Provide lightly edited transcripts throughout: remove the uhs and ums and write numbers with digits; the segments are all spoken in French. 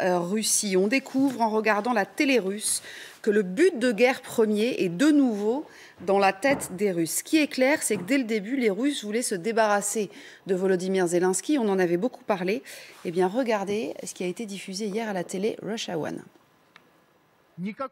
Russie. On découvre en regardant la télé russe que le but de guerre premier est de nouveau dans la tête des Russes. Ce qui est clair, c'est que dès le début, les Russes voulaient se débarrasser de Volodymyr Zelensky. On en avait beaucoup parlé. Eh bien, regardez ce qui a été diffusé hier à la télé Russia One.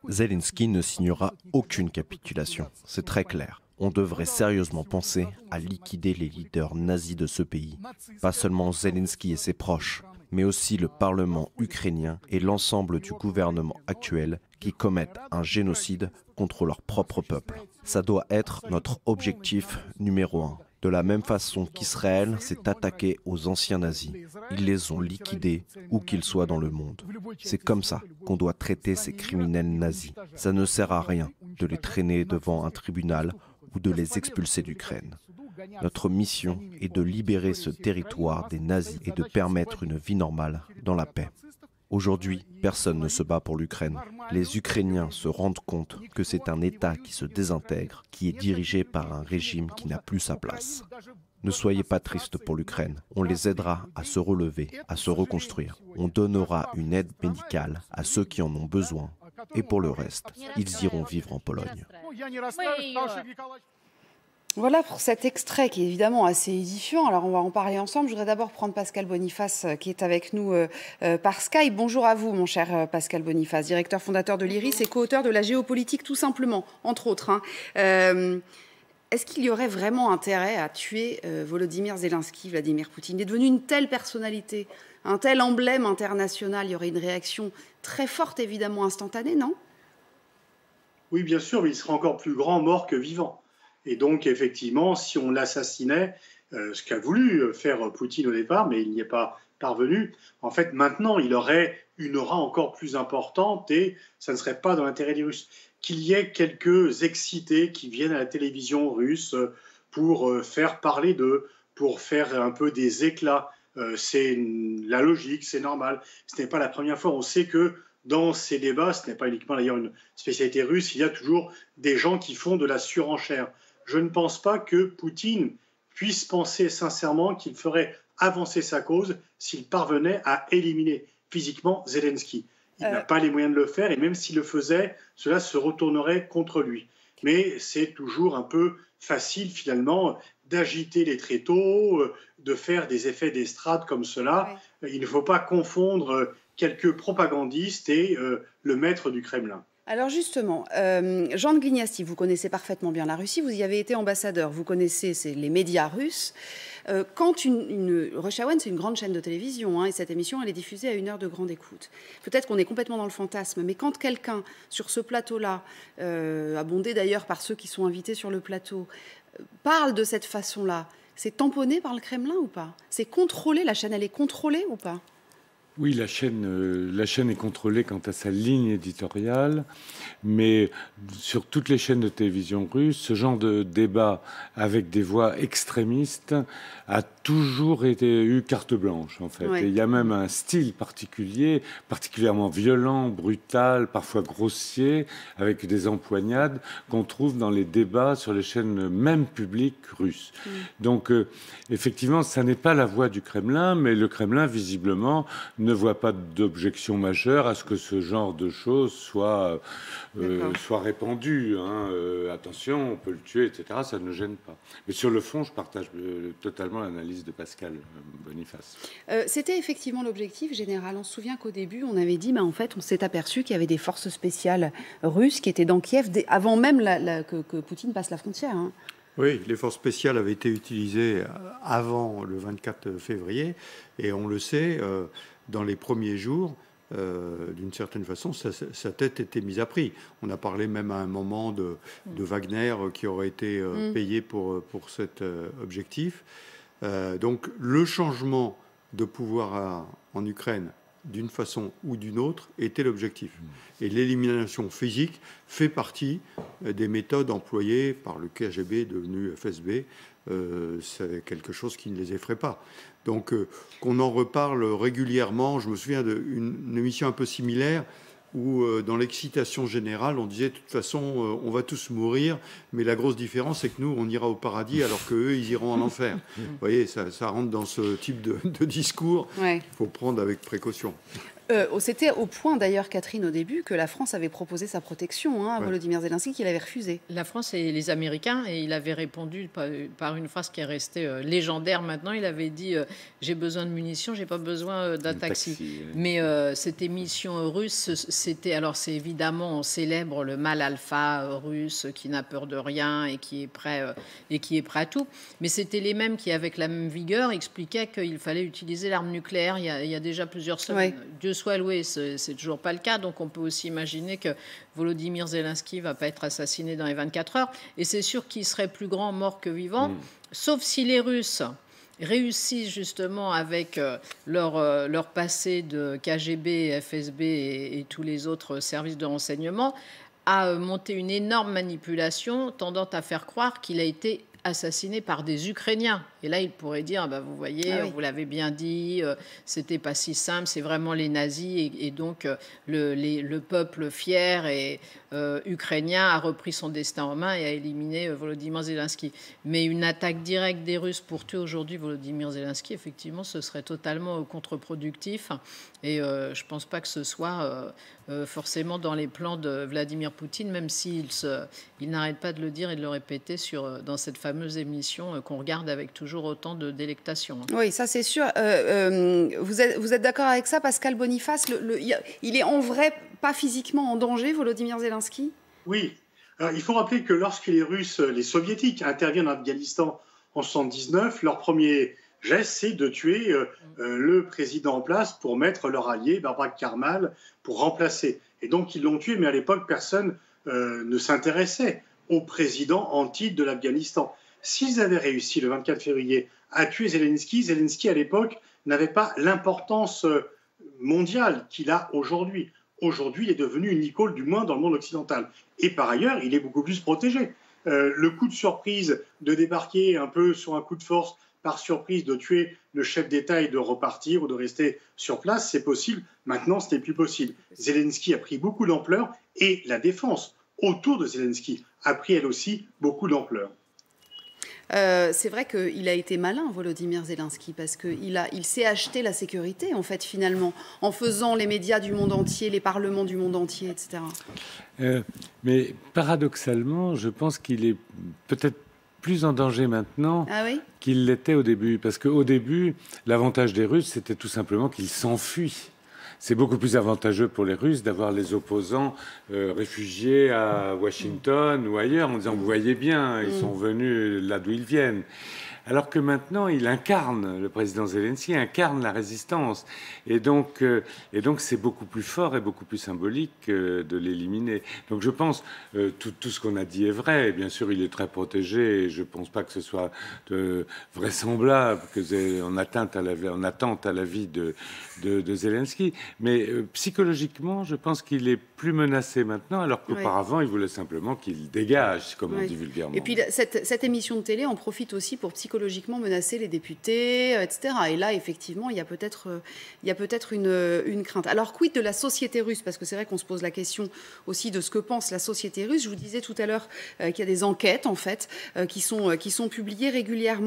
Zelensky ne signera aucune capitulation, c'est très clair. On devrait sérieusement penser à liquider les leaders nazis de ce pays. Pas seulement Zelensky et ses proches, mais aussi le Parlement ukrainien et l'ensemble du gouvernement actuel qui commettent un génocide contre leur propre peuple. Ça doit être notre objectif numéro 1. De la même façon qu'Israël s'est attaqué aux anciens nazis, ils les ont liquidés où qu'ils soient dans le monde. C'est comme ça qu'on doit traiter ces criminels nazis. Ça ne sert à rien de les traîner devant un tribunal ou de les expulser d'Ukraine. Notre mission est de libérer ce territoire des nazis et de permettre une vie normale dans la paix. Aujourd'hui, personne ne se bat pour l'Ukraine. Les Ukrainiens se rendent compte que c'est un État qui se désintègre, qui est dirigé par un régime qui n'a plus sa place. Ne soyez pas tristes pour l'Ukraine. On les aidera à se relever, à se reconstruire. On donnera une aide médicale à ceux qui en ont besoin. Et pour le reste, ils iront vivre en Pologne. Voilà pour cet extrait qui est évidemment assez édifiant. Alors on va en parler ensemble. Je voudrais d'abord prendre Pascal Boniface qui est avec nous par Skype. Bonjour à vous mon cher Pascal Boniface, directeur fondateur de l'IRIS et co-auteur de La géopolitique tout simplement, entre autres. Est-ce qu'il y aurait vraiment intérêt à tuer Volodymyr Zelensky, Vladimir Poutine? Il est devenu une telle personnalité, un tel emblème international. Il y aurait une réaction très forte, évidemment instantanée, non? Oui, bien sûr, mais il sera encore plus grand mort que vivant. Et donc, effectivement, si on l'assassinait, ce qu'a voulu faire Poutine au départ, mais il n'y est pas parvenu, en fait, maintenant, il aurait une aura encore plus importante et ça ne serait pas dans l'intérêt des Russes. Qu'il y ait quelques excités qui viennent à la télévision russe pour faire parler d'eux, pour faire un peu des éclats, c'est la logique, c'est normal. Ce n'est pas la première fois. On sait que dans ces débats, ce n'est pas uniquement d'ailleurs une spécialité russe, il y a toujours des gens qui font de la surenchère. Je ne pense pas que Poutine puisse penser sincèrement qu'il ferait avancer sa cause s'il parvenait à éliminer physiquement Zelensky. Il n'a pas les moyens de le faire et même s'il le faisait, cela se retournerait contre lui. Mais c'est toujours un peu facile finalement d'agiter les tréteaux, de faire des effets d'estrade comme cela. Ouais. Il ne faut pas confondre quelques propagandistes et le maître du Kremlin. Alors justement, Jean de Glignasti, vous connaissez parfaitement bien la Russie, vous y avez été ambassadeur, vous connaissez les médias russes. Quand Russia One, c'est une grande chaîne de télévision, et cette émission, elle est diffusée à 1 heure de grande écoute. Peut-être qu'on est complètement dans le fantasme, mais quand quelqu'un, sur ce plateau-là, abondé d'ailleurs par ceux qui sont invités sur le plateau, parle de cette façon-là, c'est tamponné par le Kremlin ou pas? C'est contrôlé, la chaîne, elle est contrôlée ou pas? Oui, la chaîne est contrôlée quant à sa ligne éditoriale, mais sur toutes les chaînes de télévision russes, ce genre de débat avec des voix extrémistes a toujours eu carte blanche, en fait. Oui. Et il y a même un style particulier, particulièrement violent, brutal, parfois grossier, avec des empoignades qu'on trouve dans les débats sur les chaînes même publiques russes. Donc, effectivement, ça n'est pas la voix du Kremlin, mais le Kremlin, visiblement, ne voit pas d'objection majeure à ce que ce genre de choses soit répandu. Attention, on peut le tuer, etc. Ça ne gêne pas. Mais sur le fond, je partage totalement l'analyse de Pascal Boniface. C'était effectivement l'objectif général. On se souvient qu'au début, on avait dit, en fait, on s'est aperçu qu'il y avait des forces spéciales russes qui étaient dans Kiev avant même que Poutine passe la frontière. Oui, les forces spéciales avaient été utilisées avant le 24 février et on le sait, dans les premiers jours, d'une certaine façon, sa tête était mise à prix. On a parlé même à un moment de Wagner qui aurait été payé pour cet objectif. Donc le changement de pouvoir en Ukraine, d'une façon ou d'une autre, était l'objectif. Et l'élimination physique fait partie des méthodes employées par le KGB devenu FSB. C'est quelque chose qui ne les effraie pas. Donc qu'on en reparle régulièrement. Je me souviens d'une émission un peu similaire où dans l'excitation générale, on disait de toute façon, on va tous mourir, mais la grosse différence, c'est que nous, on ira au paradis alors qu'eux, ils iront en enfer. Vous voyez, ça rentre dans ce type de discours qu'il faut prendre avec précaution. C'était au point d'ailleurs, Catherine, au début, que la France avait proposé sa protection à Volodymyr Zelensky, qu'il avait refusé. La France et les Américains, et il avait répondu par une phrase qui est restée légendaire maintenant. Il avait dit j'ai besoin de munitions, j'ai pas besoin d'un taxi. Mais cette émission russe, c'était alors c'est évidemment on célèbre le mâle alpha russe qui n'a peur de rien et qui est prêt à tout. Mais c'était les mêmes qui, avec la même vigueur, expliquaient qu'il fallait utiliser l'arme nucléaire. Il y a déjà plusieurs semaines. Oui. Dieu soit loué, c'est toujours pas le cas. Donc on peut aussi imaginer que Volodymyr Zelensky va pas être assassiné dans les 24 heures. Et c'est sûr qu'il serait plus grand mort que vivant, sauf si les Russes réussissent justement avec leur passé de KGB, FSB et tous les autres services de renseignement à monter une énorme manipulation tendant à faire croire qu'il a été assassiné par des Ukrainiens. Et là, il pourrait dire, vous voyez, vous l'avez bien dit, c'était pas si simple, c'est vraiment les nazis. Et donc, le peuple fier et ukrainien a repris son destin en main et a éliminé Volodymyr Zelensky. Mais une attaque directe des Russes pour tuer aujourd'hui Volodymyr Zelensky, effectivement, ce serait totalement contre-productif. Et je pense pas que ce soit forcément dans les plans de Vladimir Poutine, même s'il n'arrête pas de le dire et de le répéter dans cette fameuse émission qu'on regarde avec toujours autant de délectation. Oui, ça c'est sûr. Vous êtes d'accord avec ça, Pascal Boniface? Il est en vrai pas physiquement en danger, Volodymyr Zelensky? Oui. Alors, il faut rappeler que lorsque les soviétiques interviennent en Afghanistan en 1979, leur premier geste, c'est de tuer le président en place pour mettre leur allié, Barbara Karmal, pour remplacer. Et donc, ils l'ont tué, mais à l'époque, personne ne s'intéressait au président en titre de l'Afghanistan. S'ils avaient réussi le 24 février à tuer Zelensky, Zelensky, à l'époque, n'avait pas l'importance mondiale qu'il a aujourd'hui. Aujourd'hui, il est devenu une icône, du moins dans le monde occidental. Et par ailleurs, il est beaucoup plus protégé. Le coup de surprise de débarquer un peu sur un coup de force, par surprise, de tuer le chef d'État et de repartir ou de rester sur place, c'est possible. Maintenant, ce n'est plus possible. Zelensky a pris beaucoup d'ampleur et la défense autour de Zelensky a pris elle aussi beaucoup d'ampleur. C'est vrai qu'il a été malin, Volodymyr Zelensky, parce qu'il s'est acheté la sécurité, en fait, finalement, en faisant les médias du monde entier, les parlements du monde entier, etc. Mais paradoxalement, je pense qu'il est peut-être plus en danger maintenant qu'il l'était au début. Parce qu'au début, l'avantage des Russes, c'était tout simplement qu'ils s'enfuient. C'est beaucoup plus avantageux pour les Russes d'avoir les opposants réfugiés à Washington ou ailleurs en disant « vous voyez bien, ils sont venus là d'où ils viennent ». Alors que maintenant, il incarne, le président Zelensky incarne la résistance. Et donc c'est beaucoup plus fort et beaucoup plus symbolique de l'éliminer. Donc je pense, tout ce qu'on a dit est vrai. Et bien sûr, il est très protégé. Et je ne pense pas que ce soit vraisemblable qu'on attente à la vie de Zelensky. Mais psychologiquement, je pense qu'il est plus menacé maintenant, alors qu'auparavant, il voulait simplement qu'il dégage, comme on dit vulgairement. Et puis cette émission de télé en profite aussi pour psychologiquement menacer les députés, etc. Et là, effectivement, il y a peut-être une crainte. Alors, quid de la société russe? Parce que c'est vrai qu'on se pose la question aussi de ce que pense la société russe. Je vous disais tout à l'heure qu'il y a des enquêtes, en fait, qui sont publiées régulièrement.